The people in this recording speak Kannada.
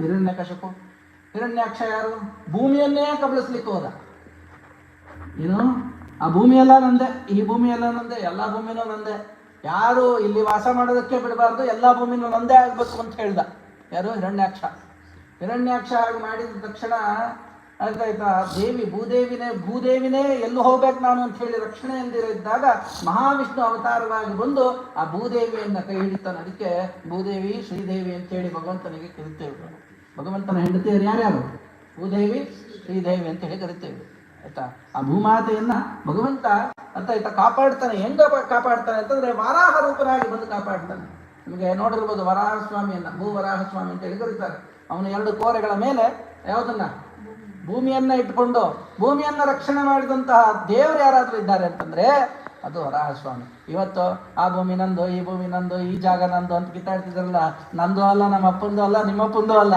ಹಿರಣ್ಯಕಶಿಪು. ಹಿರಣ್ಯಾಕ್ಷ ಯಾರು? ಭೂಮಿಯನ್ನೇ ಕಬಳಿಸ್ಲಿಕ್ಕೆ ಹೋದ. ಏನು, ಆ ಭೂಮಿಯೆಲ್ಲ ನಂದೆ, ಈ ಭೂಮಿಯೆಲ್ಲ ನಂದೆ, ಎಲ್ಲ ಭೂಮಿನೂ ನಂದೆ, ಯಾರು ಇಲ್ಲಿ ವಾಸ ಮಾಡೋದಕ್ಕೆ ಬಿಡಬಾರ್ದು, ಎಲ್ಲ ಭೂಮಿನೂ ನಂದೇ ಆಗ್ಬೇಕು ಅಂತ ಹೇಳ್ದ. ಯಾರು? ಹಿರಣ್ಯಾಕ್ಷ. ಹಿರಣ್ಯಾಕ್ಷ ಹಾಗೆ ಮಾಡಿದ ತಕ್ಷಣ ಆಯ್ತಾಯ್ತಾ, ದೇವಿ ಭೂದೇವಿನೇ ಎಲ್ಲೂ ಹೋಗ್ಬೇಕು ನಾನು ಅಂತ ಹೇಳಿ ರಕ್ಷಣೆ ಎಂದಿರಿದ್ದಾಗ ಮಹಾವಿಷ್ಣು ಅವತಾರವಾಗಿ ಬಂದು ಆ ಭೂದೇವಿಯನ್ನ ಕೈ ಹಿಡಿತಾನೆ. ಅದಕ್ಕೆ ಭೂದೇವಿ ಶ್ರೀದೇವಿ ಅಂತ ಹೇಳಿ ಭಗವಂತನಿಗೆ ಕರಿತೇವೆ. ಭಗವಂತನ ಹೆಂಡತಿಯರು ಯಾರ್ಯಾರು? ಭೂದೇವಿ ಶ್ರೀದೇವಿ ಅಂತ ಹೇಳಿ ಕರಿತೇವೆ. ಆಯ್ತಾ, ಆ ಭೂಮಾತೆಯನ್ನ ಭಗವಂತ ಆಯ್ತಾ ಕಾಪಾಡ್ತಾನೆ. ಹೆಂಗ ಕಾಪಾಡ್ತಾನೆ ಅಂತಂದ್ರೆ ವಾರಾಹ ರೂಪನಾಗಿ ಬಂದು ಕಾಪಾಡ್ತಾನೆ. ನಿಮಗೆ ನೋಡಿರ್ಬೋದು ವರಾಹ ಸ್ವಾಮಿಯನ್ನ, ಭೂವರಾಹ ಸ್ವಾಮಿ ಅಂತ ಹೇಳಿ ಕರೀತಾರೆ. ಅವನ 2 ಕೋರೆಗಳ ಮೇಲೆ ಯಾವುದನ್ನ? ಭೂಮಿಯನ್ನ ಇಟ್ಕೊಂಡು ಭೂಮಿಯನ್ನ ರಕ್ಷಣೆ ಮಾಡಿದಂತಹ ದೇವರು ಯಾರಾದ್ರೂ ಇದ್ದಾರೆ ಅಂತಂದ್ರೆ ಅದು ವರಾಹ ಸ್ವಾಮಿ. ಇವತ್ತು ಆ ಭೂಮಿ ನಂದು, ಈ ಭೂಮಿ ನಂದು, ಈ ಜಾಗ ನಂದು ಅಂತ ಕಿತ್ತಾಡ್ತಿದ್ರಲ್ಲ, ನಂದು ಅಲ್ಲ, ನಮ್ಮ ಅಪ್ಪಂದು ಅಲ್ಲ, ನಿಮ್ಮಪ್ಪಂದು ಅಲ್ಲ.